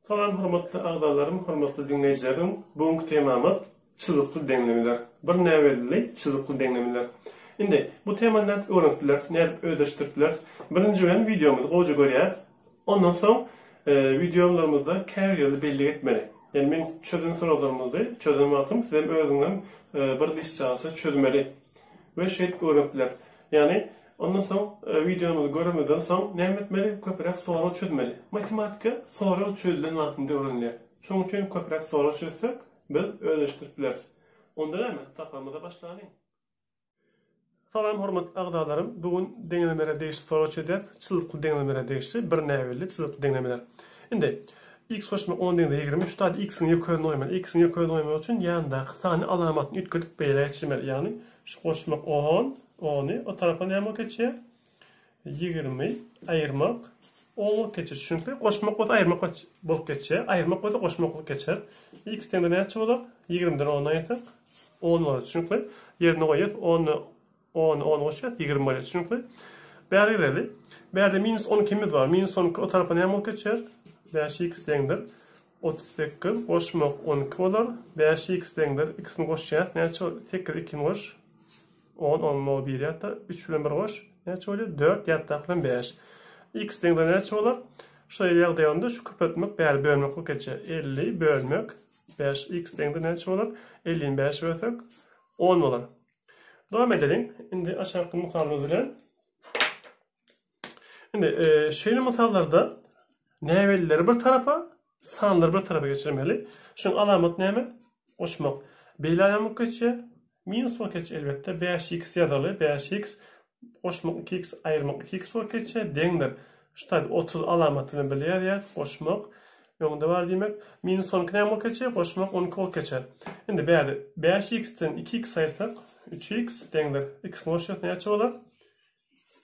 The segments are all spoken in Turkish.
Salam hormatly agdalarym, hormatly dinleyijilerim. Bugünkü temamyz çyzykly deňlemeler. Bir näwelli çyzykly deňlemeler. Indi bu temalar öwrendiler, näde öýdeşdirdiler. Birinji ben videomuzy goýja görýär. Ondan soň videolarymyzda käýerli belli etmeli. Yani men çözüm soralarymyzy çözüm atym, size özüňden bir diş çağısa çözmeli. Ve öwrendiler. Yani ondan soň videomuzy görmeden soň näme etmeli? Köpürak soraw çözmeli. Matematika soraw çözülen wagtynda öwrenilýär. Şoň üçin köpürak soraw çözsek, biz öýleşdirip bileriz. Onda näme? Tapamyza başlaýan. Salam hormatly agdalarym, bugün deňlemelere değişik soraw çözýär. Çyzykly deňlemelere değişik, bir näwelli çyzykly deňlemeler. Indi x koşmak 10 deňde 20, şu taýda x'in ýöküne oýmaly. X'in ýöküne oýmak üçin ýandaky sany alamatyny ütküdip beýle geçirmeli. Yani şu koşmak 10, 10'u o tarafa näme geçýär? 20 ayırmak 10 geçer. Çünkü koşmak bolsa ayırmak bolup geçer. Ayırmak bolsa koşmak bolup geçer. X teňde näçe bolar? 20'den 10 aýyrsak 10 bolar. Çünkü yerine goýýar 10 goşýar 20 bolar. Çünkü bäri gireli. Bärde minus 12'miz var. Minus 12 o tarafa näme bolup geçer? 5x teňdir 38 koşmak 12 bolar. 5x teňdir x'ni goşýar. Näçe 8 2'ni goş 10 1 ýa-da 3 bilen 1 goş. Näçe bolýar? 4 ýa-da 5. X teňde näçe bolar? Şoýa ýagdaýynda şu köpetmek bäri bölmek bolup geçer. 50 bölmek 5. X teňde näçe bolar? 50 5 bölsek 10 bolar. Dowam edelim. Indi aşağıdaki misalımız bilen. Indi şeýle misallarda näwelleri bir tarafa, sanlary bir tarafa geçirmeli. Şoň alamat näme? Goşmak. Beýle alamat geçer. Minus 10 geçer elbette. 5x ýazaly. 5x goşmak 2x aýyrmak 2x bolup geçer. Deňdir. Şu taýda 30 alamatyny bilýär. Goşmak ýöňünde bar diýmek. Minus 10 näme bolup geçer? Goşmak 12 bolup geçer. Indi bäri 5x'ten 2x aýyrsak 3x deňdir. X goşýar näçe bolar?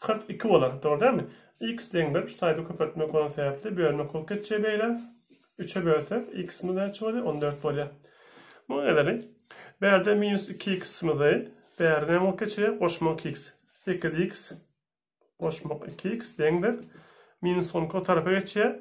42 bolar. Doğru değil mi? X deňdir. Şu taýda köpetmek bolan sebäpli bölmek bolup geçer beýle. 3'e bölsek x näçe bolar? 14 bolýar. Bu edelim. Bärde minus 2x'mizi bäri näme bolup geçer? Goşmak x. 8x goşmak 2x deňdir. Minus 10 o tarafa geçer.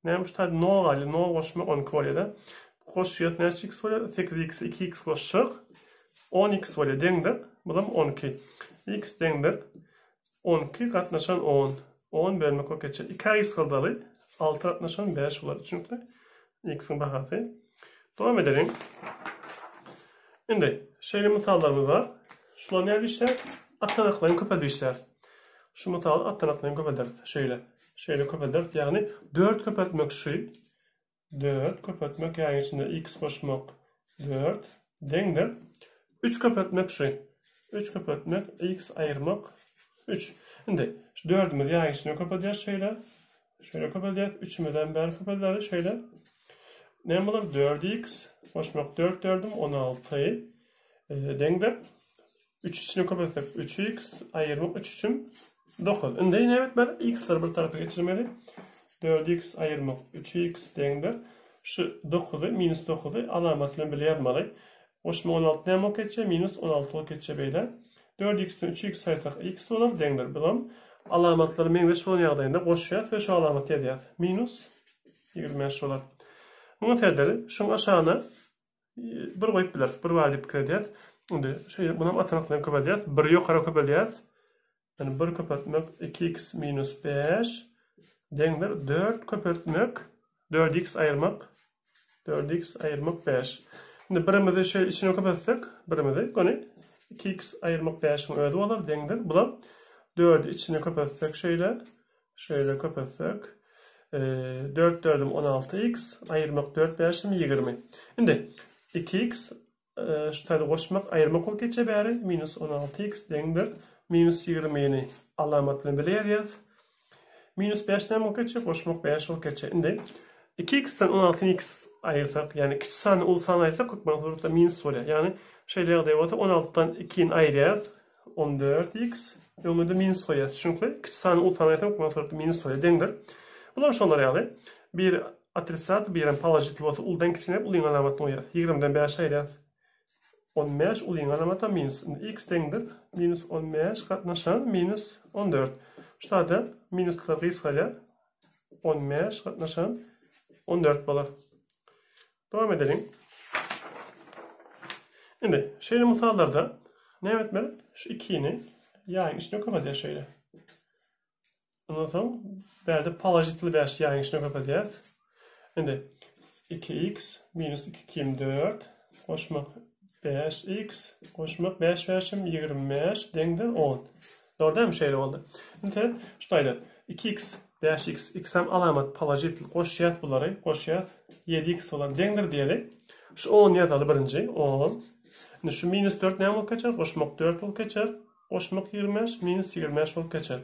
Näme şu taýda 0 galy. 0 goşmak 12 bolýar. Goşýar näçe x bolýar? 8x 2x goşsak 10x bolýar deňdir. Bulam 12. X deňdir. 12 gatnaşan 10. 10 bölmek bolup geçer. 2x kaldaly. 6 gatnaşan 5 bolar. Çünki x'in bahasy. Dowam edelim. Indi şeýle misallarymyz var. Şular näde işler? Atanaklaryň köpeldi işler. Şu misal atanaklaryň köpeldi. Şeýle köpeldi. Yani 4 köpeltmek şu. 4 köpeltmek ýani içinde x goşmak 4 deňdir. 3 köpeltmek şu. 3 köpeltmek x aýyrmak 3. Indi şu 4'ümüz ýani içinde köpeldi şeýle köpeldi. 3'ümizden bäri köpeldi şeýle. Näme bolar? 4x goşmak 4 4'üm 16 deňdir. 3 içine köpelsek 3x aýyrmak 3'üm 9. Indi näme etmeli? X'leri bir tarafa geçirmeli. 4x aýyrmak 3x deňdir. Şu 9'y minus 9'y alamat bilen bilýärmeli. Goşmak 16 näme bolup geçer? Minus 16 bolup geçer beýle. 4x'ten 3x saýsak x bolar deňdir. Bilen alamatlary meňde şu ýagdaýynda goşýar we şu alamaty ýazýar. Minus 25 bolar. Bunu tädeli şoň aşagyna bir goýup biler, bir walyp kirýär. Indi şeýle buna atanaklaryň köpelýär, bir ýokary köpelýär. Yani bir köpeltmek 2x minus 5 deňdir 4 köpeltmek 4x aýyrmak 5. Indi birimizi şeýle içine köpelsek, birimizi goni 2x aýyrmak 5'in öýdi bolar deňdir. Bular 4'ü içine köpelsek şeýle köpelsek 4 4'üm 16x aýyrmak 4 5'im 20. Indi 2x şu taýda goşmak aýyrmak bolup geçer bäri minus 16x deňdir. Minus 20'ni alamat bilen bilýär. Minus 5 näme bolup geçer? Goşmak 5 bolup geçer. Indi 2x'ten 16x aýyrsak, yani kiçik sany ul sany aýyrsak köpmek zorunda minus bolýar. Yani şeýle ýagdaý bolsa 16'dan 2'ni aýrýar 14x ýolunda minus goýar. Çünki kiçik sany ul sany aýyrsak köpmek zorunda minus bolýar deňdir. Bular şonlar ýaly. Bir atrisat, bir pozitiv bolsa uldan kiçine ulyň alamatyny goýar. 20'den 5 aýrýar 15 ulyň alamaty minus. X deňdir. Minus 15 gatnaşan minus 14. Şu taýda minuslar gysgalýar. 15 gatnaşan 14 bolar. Devam edelim. Şimdi şöyle misallarda ne etmeli? Şu 2'ni yayın içine kapatıyor şöyle. Ondan sonra berde palajitli bir yayın içine kapatıyor. Şimdi 2x minus 2 24 koşmak 5x koşmak 5 verşim 25 dengde 10. Doğru mu şeyle oldu? Şimdi şöyle 2x 5x x'em alamat palajitli koşuyat bunları koşuyat 7x olan dengdir diyelim. Şu 10 yazalım birinci 10. Şimdi şu minus 4 ne ol kaçar? Koşmak 4 ol kaçar. Koşmak 25 minus 25 ol kaçar.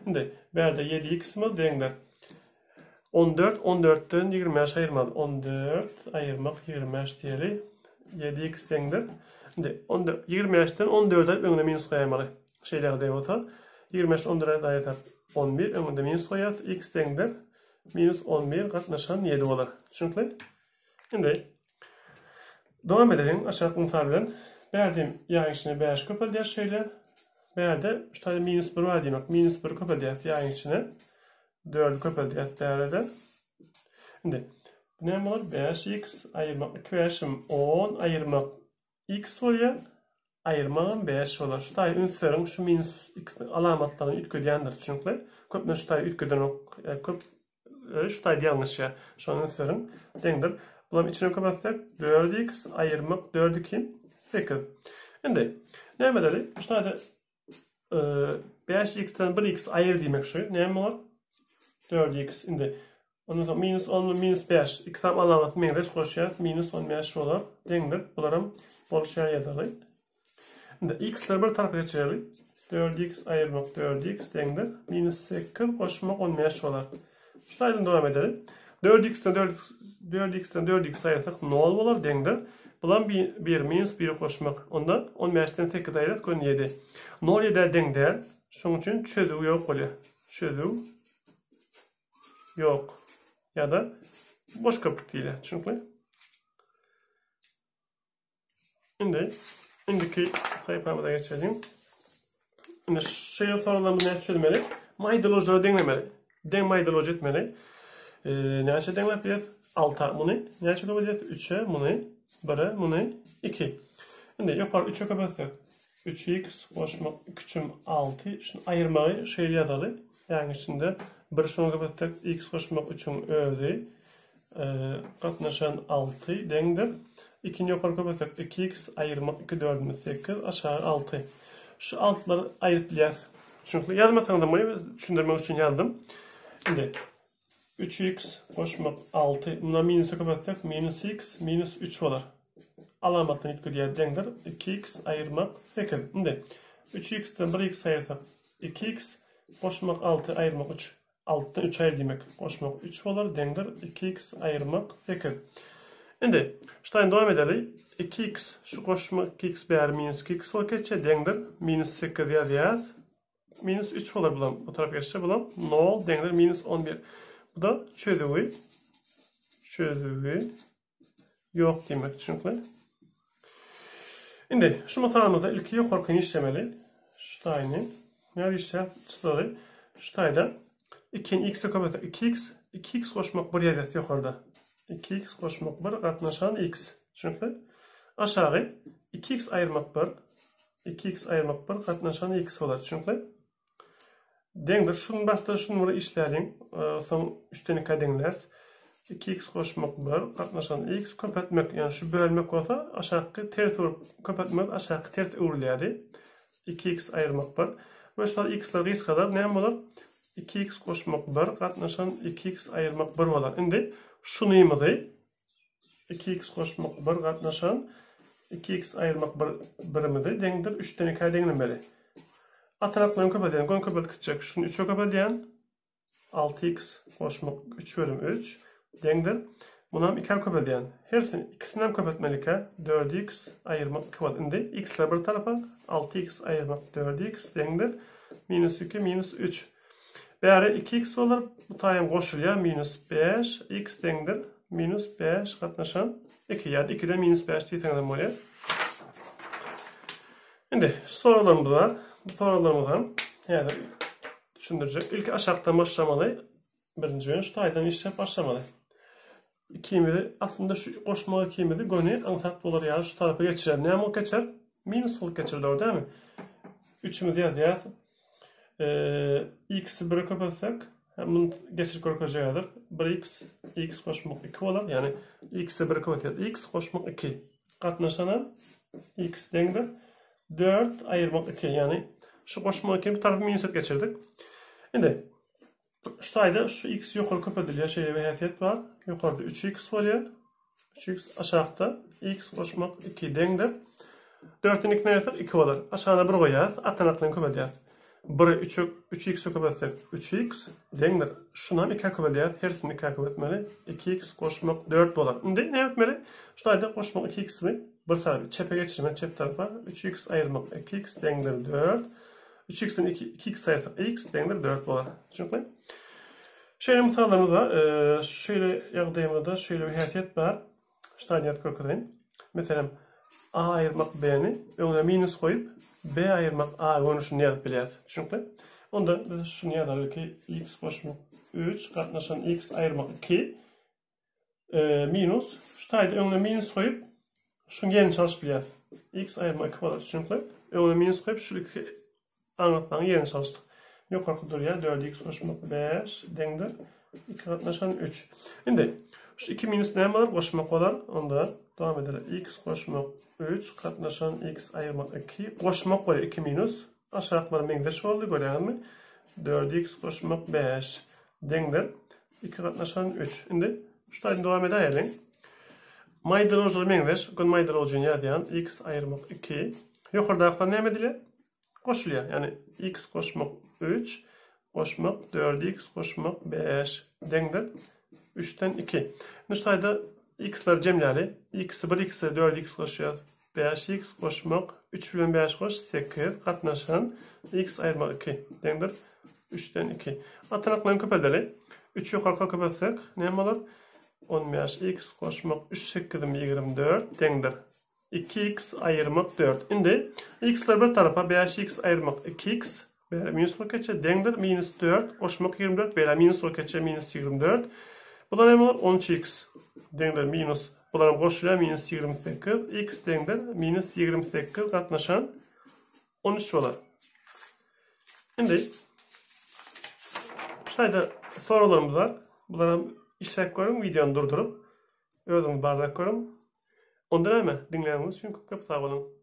Şimdi berde 7x mi dengler? 14, 14'ten 25 ayırmalı. 14 ayırmak 25 diyelim. 7x dengler. Şimdi 25'ten 14'e önüne minus koyamalı. Şeyler de yoksa. 25 14'e dayatar 11. Önünde minus koyarız. X dengler. Minus 11 katlaşan 7 olur. Çünkü şimdi devam edelim. Aşağı misalden. Verdiğim yağın içine 5 köpel şöyle. Berde şu tane minus 1 var demek. Minus 1 köpel yağın içine. 4 köpel değerde. Şimdi ne olur? 5x ayırmak 2 verşim 10 ayırmak x oluyor. Ayırmağın 5 olur. Şu tane ünsörün şu minus alamatlarını ütködiyendir çünkü. Köpne şu tane ütköden şu tane yanlış ya. Şu an ünsörün dengdir. Bunun içine kapatsak 4x ayırmak 4 2 8. Şimdi ne medeli? Şu tane 5x'ten 1x ayır demek şu. Ne olur? 4x. Şimdi ondan sonra minus 10 minus 5. İki tam alamat meyreş koşuyor. Minus 15 olur. Dengdir. Bunların oluşan yeterli. Şimdi x'leri bir tarafa geçirelim. 4x ayırmak 4x dengdir. Minus 8 koşmak 15 olur. Şuradan devam edelim. 4x'ten 4x ayırsak ne olur dengdir. Bulan 1 minus 1 koşmak. Onda 15'ten 8 ayırsak 17. 0 7 dengdir. Şunun için çözüğü yok oluyor. Çözüğü yok. Ya da boş kapık değil. Çünkü şimdiki sayfamıza da geçelim. Şimdi şey sorularımızı ne çözmeli? Maydalozları denlemeli. Den maydaloz etmeli. Ne açı denler bilет? 6'a bunu. Ne açı da bilет? 3'e bunu. 1'e bunu. 2. Şimdi yukarı 3'e kapatsak. 3x koşmak 3'üm 6. Şimdi ayırmayı şeyle yadalı. Yani şimdi bir şunu kapatsak x koşmak 3'ün öğüdü. Katlaşan 6 dengdir. İkinci yukarı kapatsak 2x ayırmak 2 4'ün 8 aşağı 6. Şu altları ayırıp biliriz. Çünkü yazmasanız da bunu düşündürmek için yazdım. Şimdi 3x koşmak 6. Buna minus'a kapatsak minus x minus 3 olur. Alamattan ilk diye dengdir. 2x ayırmak 8. Şimdi 3x'ten 1x ayırsak 2x koşmak 6 ayırmak 3. 6'dan 3 ayır demek. Koşmak 3 olur. Dengdir. 2x ayırmak 8. Şimdi şuradan devam edelim. 2x şu koşmak 2x beyar minus 2x olur geçe dengdir. Minus 8 yaz. Minus 3 olur bulan. Bu taraf geçse bulan. No dengdir. Minus 11. Bu da çözüğü. Çözüğü yok demek çünkü. Şimdi şu matarımızda ilki yukarı işlemeli. Şu tane ne işler çıtalı. Şu tane 2'nin x'e kapatsak 2x koşmak 1 yazıyor yukarıda. 2x koşmak 1 katlaşan x. Çünkü aşağı 2x ayırmak 1 2x ayırmak 1 katlaşan x olur. Çünkü dengdir. Şunun başta şunu işleyelim. Son 3'ten 2 dengler. 2x koşmak 1 katlaşan x köpetmek yani şu bölmek olsa aşağı ters köpetmek aşağı ters uğurlaydı. 2x ayırmak 1. Ve şu x'ler risk kadar ne olur? 2x koşmak 1 katlaşan 2x ayırmak 1 olur. Şimdi şunu yemedi. 2x koşmak 1 katlaşan 2x ayırmak 1'imizi dengdir. 3'ten 2 denglemeli. Ataraklarını kapatayım. Bunu kapatacak. Şunu 3'e kapatayım. 6x koşmak 3 bölüm 3 dengdir. Buna 2 kapatayım. Hepsini ikisinden kapatmalı ki 4x ayırmak 2 var. Şimdi x'ler bir tarafa 6x ayırmak 4x dengdir. Minus 2 minus 3. Bari 2x olur. Bu tayem koşuluyor. Minus 5 x dengdir. Minus 5 katlaşan 2. Yani 2'de minus 5 diye tanıdım oraya. Şimdi sorularımız var. Bu sorularımızdan yani düşündürecek. İlk aşağıdan başlamalı. Birinci yön şu taydan işlem başlamalı. 2'yi aslında şu koşma 2'yi de gönü antaklı olur ya şu tarafa geçirer. Ne ama geçer? Minus olup geçer doğru değil mi? 3'ümü diye x'i bire kapatsak bunu geçir koyacaktır. 1x koşmak 2 olur. Yani x'i bire kapatacağız. X koşmak 2. Katlaşana x denktir. 4 ayırmak 2 yani şu koşma 2'yi bir tarafı minus geçirdik. Şimdi şurada şu x yukarı kapatılıyor. Şöyle bir hayfiyet var. Yukarıda 3x oluyor. 3x aşağıda x koşmak 2 denktir. 4'ün 2'ne yatar 2 olur. Aşağıda 1 koyacağız. Atlan kapatacağız. 1'i 3x'e kapatsak 3x denktir. Şuna 2 kapatacağız. Hersini 2 kapatmalı. 2x koşmak 4 olur. Şimdi ne yapmalı? Şurada koşmak 2x'ini bir tarafı çepe geçirme. Çep tarafa 3x ayırmak 2x denktir 4. 3x'ten 2x ayırsak x denktir 4 olur. Çünkü şöyle misallarımız var. Şöyle yağdayımda şöyle bir hayfiyet var. Şurada yat korkudayım. Mesela a ayırmak b'ni önüne minus koyup b ayırmak a görünüşünü yazıp bileceğiz. Çünkü onda biz şunu yazarız ki x koşmak 3 katlaşan x ayırmak 2 minus şurada önüne minus koyup şunu yerini çalışıp bileceğiz. X ayırmak 2 olur. Çünkü önüne minus koyup şu iki anlatmanın yerini çalıştık. Yukarı duruyor 4x koşmak 5 denktir 2 katlaşan 3. Şimdi şu 2 minus ne var? Koşmak olan onda devam edelim. X koşmak 3 katlaşan x ayırmak 2. Koşmak var 2 minus. Aşağılar mengdeş oldu görüyor musun? 4x koşmak 5 denktir 2 katlaşan 3. Şimdi şuradan devam edelim. Maydar olacak mengdeş. Bugün maydar olacağını yazıyan x ayırmak 2. Yukarıda ne edilir? Koşuluyor. Yani x koşmak 3 koşmak 4x koşmak 5 denktir 3'ten 2. Nüstayda x'ler cemlali. X'i 1 x'e 4x koşuyor. 5x koşmak 3 bölü 5 koş 8 katlaşan x ayırmak 2 denktir 3'ten 2. Atanaklarını köpeleri 3 yukarı kapatsak ne olur? 15 x koşmak 3 8 24 denktir 2x ayırmak 4. Şimdi x'ler bir tarafa 5x ayırmak 2x böyle minus geçe denktir minus 4 koşmak 24 böyle minus geçe minus 24. Bu da ne olur? 13x denktir minus bunların koşuluyor minus 28 x denktir minus 28 katlaşan 13 olur. Şimdi şurada sorularımız var. Bunlara işlek koyun videonu durdurup özünüz bardak koyun. Ondan hemen dinleyeniniz için çok sağ olun.